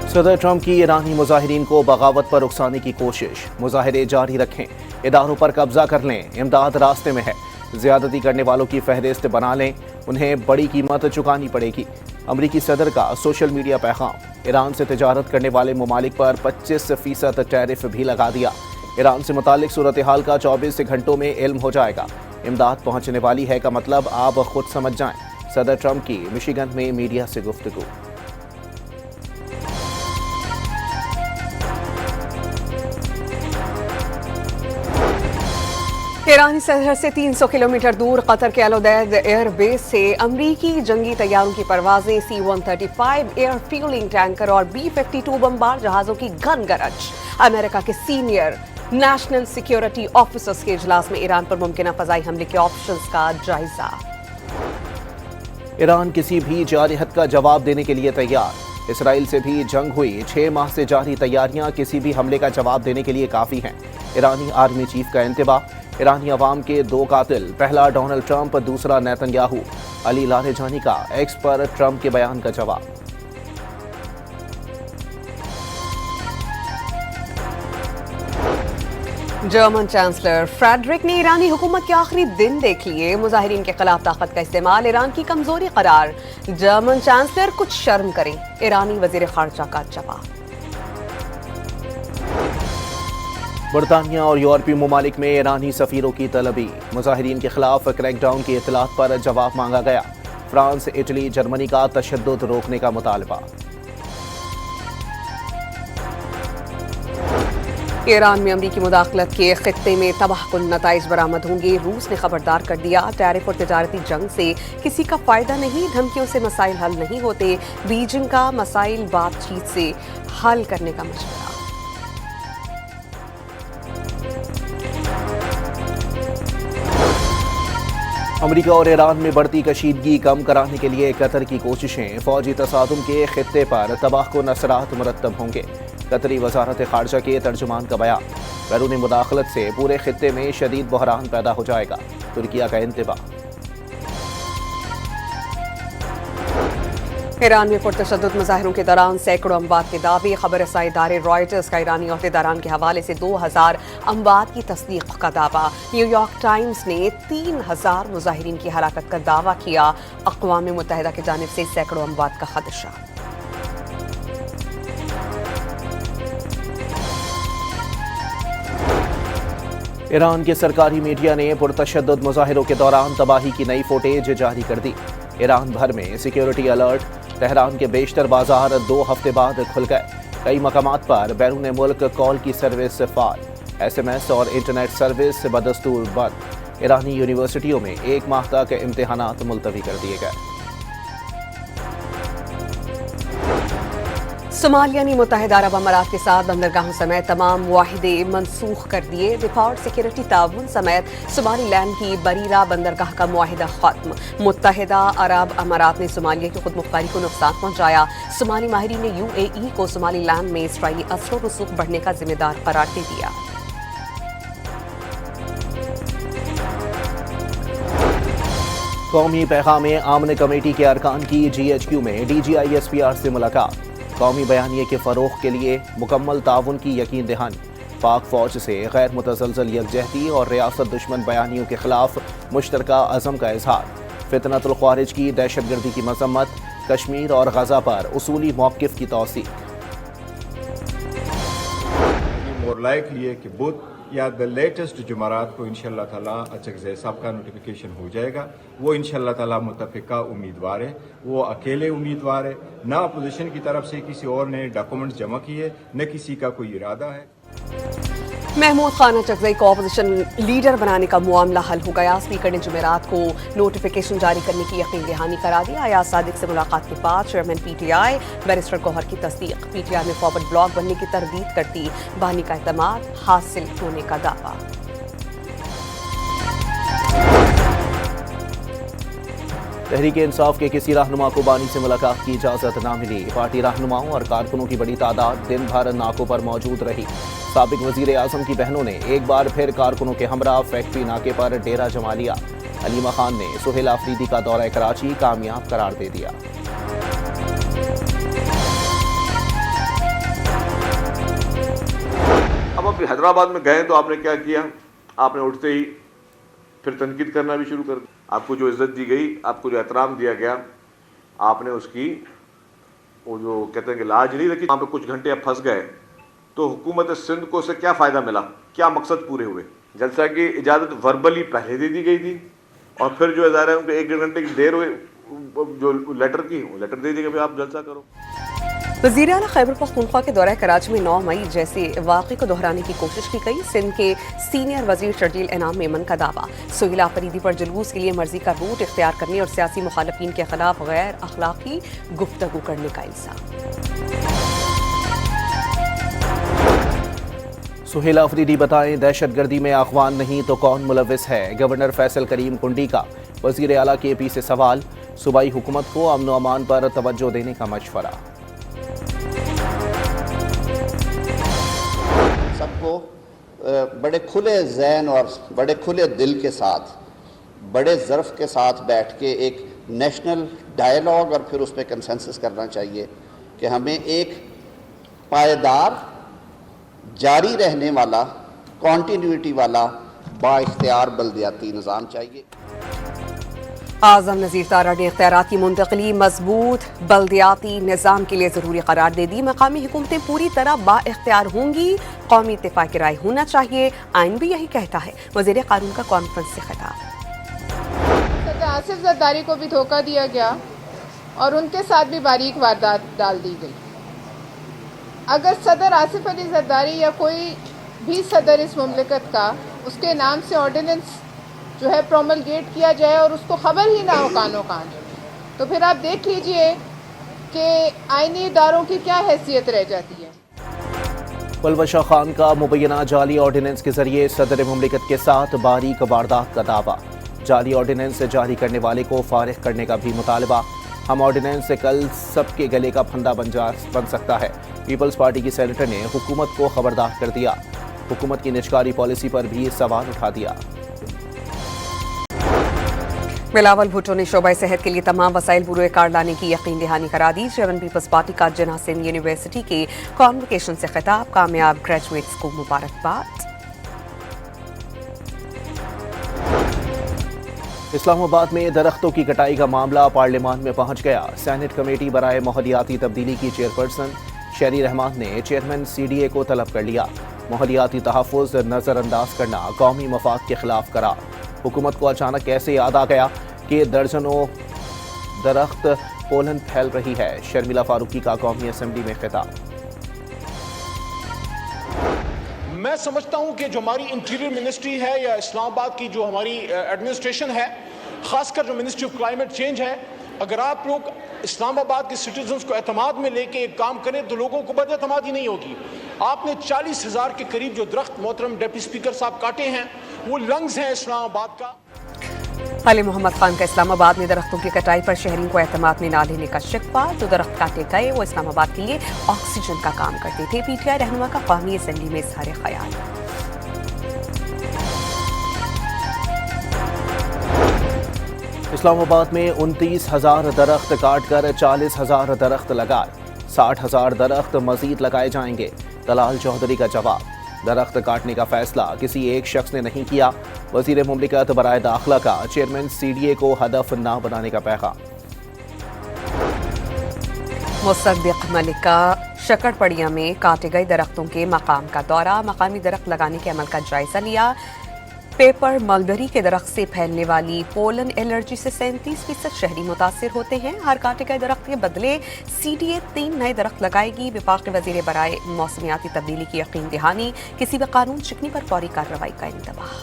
صدر ٹرمپ کی ایرانی مظاہرین کو بغاوت پر اکسانے کی کوشش، مظاہرے جاری رکھیں، اداروں پر قبضہ کر لیں، امداد راستے میں ہے، زیادتی کرنے والوں کی فہرست بنا لیں، انہیں بڑی قیمت چکانی پڑے گی۔ امریکی صدر کا سوشل میڈیا پیغام، ایران سے تجارت کرنے والے ممالک پر 25% ٹیرف بھی لگا دیا۔ ایران سے متعلق صورتحال کا 24 گھنٹوں میں علم ہو جائے گا، امداد پہنچنے والی ہے کا مطلب آپ خود سمجھ جائیں۔ صدر ٹرمپ کی مشیگن میں میڈیا سے گفتگو۔ ایرانی سرحد سے 300 کلومیٹر دور قطر کے العدید ایئر بیس سے امریکی جنگی طیاروں کی پروازیں، C-135 ایئر فیولنگ ٹینکر اور B-52 بمبار جہازوں کی گن گرج۔ امریکہ کے سینئر نیشنل سیکیورٹی آفیسرز کے اجلاس میں ایران پر ممکنہ فضائی حملے کے آپشنز کا جائزہ۔ ایران کسی بھی جارحیت کا جواب دینے کے لیے تیار۔ اسرائیل سے بھی جنگ ہوئی، 6 ماہ سے جاری تیاریاں کسی بھی حملے کا جواب دینے کے لیے کافی ہیں۔ ایرانی آرمی چیف کا انتباہ، ایرانی عوام کے 2 قاتل، پہلا ڈونلڈ ٹرمپ، دوسرا نیتن یاہو۔ علی لاریجانی کا ایکس پر ٹرمپ کے بیان کا جواب۔ جرمن چانسلر فریڈرک نے ایرانی حکومت کے آخری دن دیکھ لیے، مظاہرین کے خلاف طاقت کا استعمال ایران کی کمزوری قرار۔ جرمن چانسلر کچھ شرم کریں، ایرانی وزیر خارجہ کا جواب۔ برطانیہ اور یورپی ممالک میں ایرانی سفیروں کی طلبی، مظاہرین کے خلاف کریک ڈاؤن کی اطلاعات پر جواب مانگا گیا۔ فرانس، اٹلی، جرمنی کا تشدد روکنے کا مطالبہ۔ ایران میں امریکی مداخلت کے خطے میں تباہ کن نتائج برآمد ہوں گے، روس نے خبردار کر دیا۔ ٹیرف اور تجارتی جنگ سے کسی کا فائدہ نہیں، دھمکیوں سے مسائل حل نہیں ہوتے، بیجنگ کا مسائل بات چیت سے حل کرنے کا مشورہ۔ امریکہ اور ایران میں بڑھتی کشیدگی کم کرانے کے لیے قطر کی کوششیں، فوجی تصادم کے خطے پر تباہ کن اثرات مرتب ہوں گے۔ قطری وزارت خارجہ کے ترجمان کا بیان، بیرونی مداخلت سے پورے خطے میں شدید بحران پیدا ہو جائے گا، ترکیہ کا انتباہ۔ ایران میں پرتشدد مظاہروں کے دوران سینکڑوں اموات کے دعوے، خبر رسائی ادارے رائٹرز کا ایرانی عہدیداران کے حوالے سے 2000 اموات کی تصدیق کا دعویٰ۔ نیو یارک ٹائمز نے 3000 مظاہرین کی ہلاکت کا دعویٰ کیا، اقوام متحدہ کی جانب سے سینکڑوں اموات کا خدشہ۔ ایران کے سرکاری میڈیا نے پرتشدد مظاہروں کے دوران تباہی کی نئی فوٹیج جاری کر دی۔ ایران بھر میں سیکیورٹی الرٹ، تہران کے بیشتر بازار 2 ہفتے بعد کھل گئے، کئی مقامات پر بیرون ملک کال کی سروس فعال، SMS اور انٹرنیٹ سروس بدستور بند۔ ایرانی یونیورسٹیوں میں 1 ماہ تک امتحانات ملتوی کر دیے گئے۔ صومالیہ نے متحدہ عرب امارات کے ساتھ بندرگاہوں سمیت تمام معاہدے منسوخ کر دیے۔ دفاع اور سیکیورٹی تعاون سمیت صومالی لینڈ کی بریرہ بندرگاہ کا معاہدہ ختم۔ متحدہ عرب امارات نے صومالیہ کی خود مختاری کو نقصان پہنچایا۔ صومالی ماہرین نے UAE کو صومالی لینڈ میں اسرائیلی اثر و رسوخ بڑھنے کا ذمہ دار قرار دے دیا۔ قومی پیغام امن کمیٹی کے ارکان کی GHQ میں DGI SPR سے ملاقات، قومی بیانیے کے فروغ کے لیے مکمل تعاون کی یقین دہانی۔ پاک فوج سے غیر متزلزل یکجہتی اور ریاست دشمن بیانیوں کے خلاف مشترکہ عزم کا اظہار۔ فتنۃ الخوارج کی دہشت گردی کی مذمت، کشمیر اور غزہ پر اصولی موقف کی توثیق۔ more likely کہ بدھ یا دا لیٹسٹ جمعرات کو انشاءاللہ تعالیٰ اچکزئی صاحب کا نوٹیفیکیشن ہو جائے گا۔ وہ انشاءاللہ تعالیٰ متفقہ امیدوار ہے، وہ اکیلے امیدوار ہے، نہ اپوزیشن کی طرف سے کسی اور نے ڈاکومنٹس جمع کیے، نہ کسی کا کوئی ارادہ ہے۔ محمود خان اچکزئی کو اپوزیشن لیڈر بنانے کا معاملہ حل ہو گیا۔ اسپیکر نے جمعرات کو نوٹیفیکیشن جاری کرنے کی یقین دہانی کرا دی۔ ایاز صادق سے ملاقات کے بعد چیئرمین PTI بیرسٹر گوہر کی تصدیق، PTI میں فارورڈ بلاک بننے کی تردید کرتی، بانی کا اعتماد حاصل ہونے کا دعویٰ۔ تحریک انصاف کے کسی رہنما کو بانی سے ملاقات کی اجازت نہ ملی، پارٹی رہنماؤں اور کارکنوں کی بڑی تعداد دن بھر ناکوں پر موجود رہی۔ سابق وزیر اعظم کی بہنوں نے ایک بار پھر کارکنوں کے ہمراہ فیکٹری ناکے پر ڈیرہ جما لیا۔ حلیمہ خان نے سہیل آفریدی کا دورہ کراچی کامیاب قرار دے دیا۔ اب حیدرآباد میں گئے تو آپ نے کیا کیا؟ آپ نے اٹھتے ہی پھر تنقید کرنا بھی شروع کر دی. آپ کو جو عزت دی گئی, آپ کو جو احترام دیا گیا, آپ نے اس کی وہ جو کہتے ہیں کہ لاج نہیں رکھی. وہاں پہ کچھ گھنٹے آپ پھنس گئے تو حکومت سندھ کو اسے کیا فائدہ ملا, کیا مقصد پورے ہوئے؟ جلسہ کی اجازت وربلی پہلے دے دی گئی تھی اور پھر جو ظاہر ہے ان کو 1-1.5 گھنٹے کی دیر ہوئے جو لیٹر کی, وہ لیٹر دے دی کہ آپ جلسہ کرو. وزیر اعلیٰ خیبر پختونخوا کے دورہ کراچی میں 9 مئی جیسے واقعے کو دہرانے کی کوشش کی گئی. سندھ کے سینئر وزیر شرجیل انعام میمن کا دعویٰ, سہیل آفریدی پر جلوس کے لیے مرضی کا روٹ اختیار کرنے اور سیاسی مخالفین کے خلاف غیر اخلاقی گفتگو کرنے کا الزام. سہیل آفریدی بتائیں دہشت گردی میں اخوان نہیں تو کون ملوث ہے؟ گورنر فیصل کریم کنڈی کا وزیر اعلیٰ کے پی سے سوال. صوبائی حکومت کو امن و امان پر توجہ دینے کا مشورہ. سب کو بڑے کھلے ذہن اور بڑے کھلے دل کے ساتھ, بڑے ظرف کے ساتھ بیٹھ کے ایک نیشنل ڈائیلاگ اور پھر اس پہ کنسنسس کرنا چاہیے کہ ہمیں ایک پائیدار, جاری رہنے والا, کانٹینیوٹی والا, با اختیار بلدیاتی نظام چاہیے. اعظم نذیر تارڑ نے اختیارات کی منتقلی مضبوط بلدیاتی نظام کے لیے ضروری قرار دے دی. مقامی حکومتیں پوری طرح با اختیار ہوں گی, قومی اتفاق کی رائے ہونا چاہیے, آئین بھی یہی کہتا ہے. وزیر قانون کا کانفرنس سے خطاب. صدر آصف زرداری کو بھی دھوکہ دیا گیا اور ان کے ساتھ بھی باریک واردات ڈال دی گئی. اگر صدر آصف علی زرداری یا کوئی بھی صدر اس مملکت کا, اس کے نام سے آرڈیننس جو ہے پروملگیٹ کیا جائے اور اس کو خبر ہی نہ ہو کانوں کان, تو پھر آپ دیکھ لیجئے کہ آئینی اداروں کی کیا حیثیت رہ جاتی ہے. پلوشہ خان کا مبینہ جعلی آرڈیننس کے ذریعے صدر مملکت کے ساتھ باریک واردات کا دعویٰ. جعلی آرڈیننس جاری کرنے والے کو فارغ کرنے کا بھی مطالبہ. ہم آرڈیننس سے کل سب کے گلے کا پھندا بن سکتا ہے. پیپلز پارٹی کی سینیٹر نے حکومت کو خبردار کر دیا. حکومت کی نجکاری پالیسی پر بھی سوال اٹھا دیا. بلاول بھٹو نے شعبہ صحت کے لیے تمام وسائل بروئے کار لانے کی یقین دہانی کرا دی. چیئرمین پیپلز پارٹی کا جناح سندھ یونیورسٹی کے کانوکیشن سے خطاب. کامیاب گریجویٹس کو مبارکباد. اسلام آباد میں درختوں کی کٹائی کا معاملہ پارلیمان میں پہنچ گیا. سینٹ کمیٹی برائے ماحولیاتی تبدیلی کی چیئرپرسن شیری رحمان نے چیئرمین سی ڈی اے کو طلب کر لیا. ماحولیاتی تحفظ نظر انداز کرنا قومی مفاد کے خلاف قرار. حکومت کو اچانک کیسے یاد آ گیا کہ درجنوں درخت پولن پھیل رہی ہے؟ شرمیلا فاروقی کا قومی اسمبلی میں خطاب. میں سمجھتا ہوں کہ جو ہماری انٹیریئر منسٹری ہے یا اسلام آباد کی جو ہماری ایڈمنسٹریشن ہے, خاص کر جو منسٹری آف کلائمیٹ چینج ہے, اگر آپ لوگ اسلام آباد کے سٹیزنز کو اعتماد میں لے کے ایک کام کریں تو لوگوں کو بد اعتمادی نہیں ہوگی. آپ نے 40,000 کے قریب جو درخت محترم ڈپٹی اسپیکر صاحب کاٹے ہیں, وہ لنگز ہیں اسلام آباد کا. علی محمد خان کا اسلام آباد میں درختوں کی کٹائی پر شہریوں کو اعتماد میں نہ لینے کا شکوہ. جو درخت کاٹے گئے وہ اسلام آباد کے لیے آکسیجن کا کام کرتے تھے. پی ٹی آئی رہنما کا قومی اسمبلی میں اظہار خیال. اسلام آباد میں 29,000 درخت کاٹ کر 40,000 درخت لگائے. 60,000 درخت مزید لگائے جائیں گے. طلال چودھری کا جواب. درخت کاٹنے کا فیصلہ کسی ایک شخص نے نہیں کیا. وزیر مملکت برائے داخلہ کا چیئرمین سی ڈی اے کو ہدف نہ بنانے کا پیغام. مصدق ملک کا شکر پڑیاں میں کاٹے گئے درختوں کے مقام کا دورہ. مقامی درخت لگانے کے عمل کا جائزہ لیا. پیپر ملبری کے درخت سے پھیلنے والی پولن الرجی سے 37% شہری متاثر ہوتے ہیں. ہر کاٹے گئے درخت کے بدلے سی ڈی اے 3 نئے درخت لگائے گی. وفاق وزیر برائے موسمیاتی تبدیلی کی یقین دہانی. کسی بھی قانون شکنی پر فوری کارروائی کا انتباہ.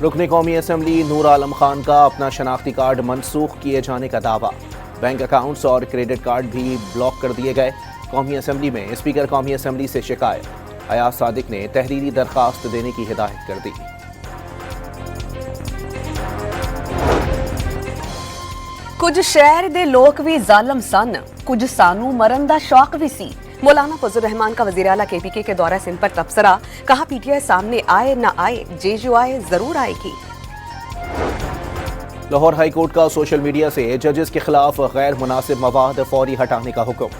رکن قومی اسمبلی نور عالم خان کا اپنا شناختی کارڈ منسوخ کیے جانے کا دعویٰ. بینک اکاؤنٹس اور کریڈٹ کارڈ بھی بلاک کر دیے گئے. قومی اسمبلی میں اسپیکر قومی اسمبلی سے شکایت. ایاز صادق نے تحریری درخواست دینے کی ہدایت کر دی. کچھ شہر دے لوک بھی ظالم سن, کچھ سانو مرن دا شوق بھی سی. مولانا فضل الرحمان کا وزیر اعلیٰ کے پی کے دورہ سندھ پر تبصرہ. کہا پی ٹی آئی سامنے آئے نہ آئے, جو آئے ضرور آئے گی. لاہور ہائی کورٹ کا سوشل میڈیا سے ججز کے خلاف غیر مناسب مواد فوری ہٹانے کا حکم.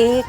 1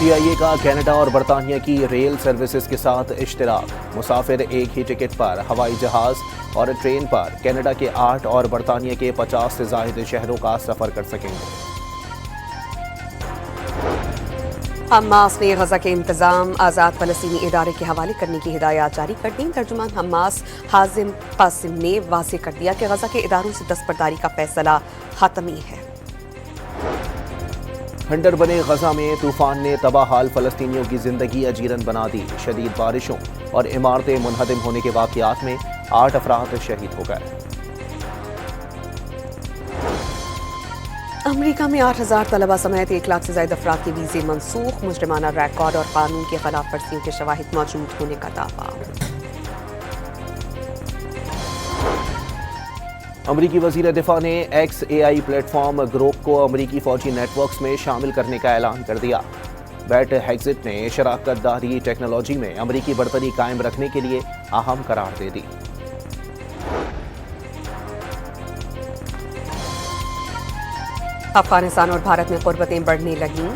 CIA کا کینیڈا اور برطانیہ کی ریل سروسز کے ساتھ اشتراک. مسافر ایک ہی ٹکٹ پر ہوائی جہاز اور ٹرین پر کینیڈا کے 8 اور برطانیہ کے 50 سے زائد شہروں کا سفر کر سکیں گے. حماس نے غزہ کے انتظام آزاد فلسطینی ادارے کے حوالے کرنے کی ہدایات جاری کر دیں. ترجمان حماس حازم قاسم نے واضح کر دیا کہ غزہ کے اداروں سے دستبرداری کا فیصلہ حتمی ہے. کھنڈر بنے غزہ میں طوفان نے تباہ حال فلسطینیوں کی زندگی اجیرن بنا دی. شدید بارشوں اور عمارتیں منہدم ہونے کے واقعات میں 8 افراد شہید ہو گئے. امریکہ میں 8,000 طلبہ سمیت 1 لاکھ سے زائد افراد کے ویزے منسوخ. مجرمانہ ریکارڈ اور قانون کی خلاف ورزیوں کے شواہد موجود ہونے کا دعویٰ. امریکی وزیر دفاع نے XAI پلیٹ فارم گروپ کو امریکی فوجی نیٹ ورکس میں شامل کرنے کا اعلان کر دیا. بیٹ ہیگزٹ نے شراکت داری ٹیکنالوجی میں امریکی برتری قائم رکھنے کے لیے اہم قرار دے دی. افغانستان اور بھارت میں قربتیں بڑھنے لگیں.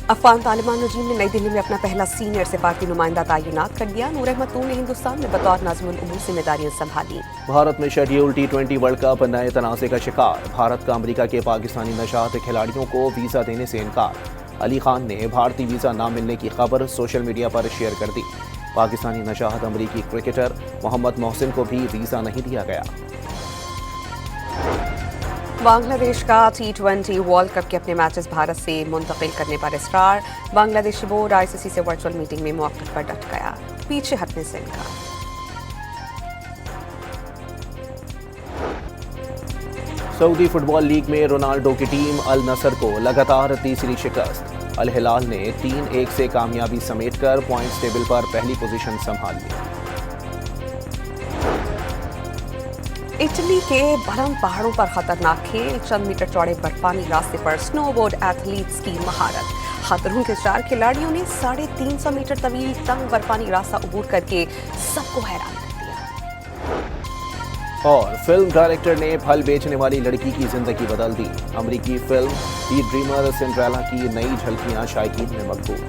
افغان طالبان رجیم نے نئی دہلی میں اپنا پہلا سینئر سفارتی نمائندہ تعینات کر دیا. نور احمد طول نے ہندوستان میں بطور ناظم الامور ذمہ داریاں سنبھالی. بھارت میں شیڈیول T20 ورلڈ کپ نئے تنازع کا شکار. بھارت کا امریکہ کے پاکستانی نژاد کھلاڑیوں کو ویزا دینے سے انکار. علی خان نے بھارتی ویزا نہ ملنے کی خبر سوشل میڈیا پر شیئر کر دی. پاکستانی نژاد امریکی کرکٹر محمد محسن کو بھی ویزا نہیں دیا گیا. بنگلہ دیش کا T20 ورلڈ کپ کے اپنے میچز بھارت سے منتقل کرنے پر اصرار. بنگلہ دیشی بورڈ ICC سے ورچوئل میٹنگ میں موقف پر ڈٹ گیا. پیچھے ہٹنے سے انکار. سعودی فٹ بال لیگ میں رونالڈو کی ٹیم النصر کو لگاتار تیسری شکست. الہلال نے 3-1 سے کامیابی سمیٹ کر پوائنٹس ٹیبل پر پہلی پوزیشن سنبھال لی. اٹلی کے بلند پہاڑوں پر خطرناک کھیل. چند میٹر چوڑے برفانی راستے پر سنو بورڈ ایتھلیٹس کی مہارت. خطروں کے 4 کھلاڑیوں نے 350 میٹر طویل تنگ برفانی راستہ عبور کر کے سب کو حیران کر دیا. اور فلم ڈائریکٹر نے پھل بیچنے والی لڑکی کی زندگی بدل دی. امریکی فلم دی ڈریمر سنڈریلا کی نئی جھلکیاں شائقین میں مقبول.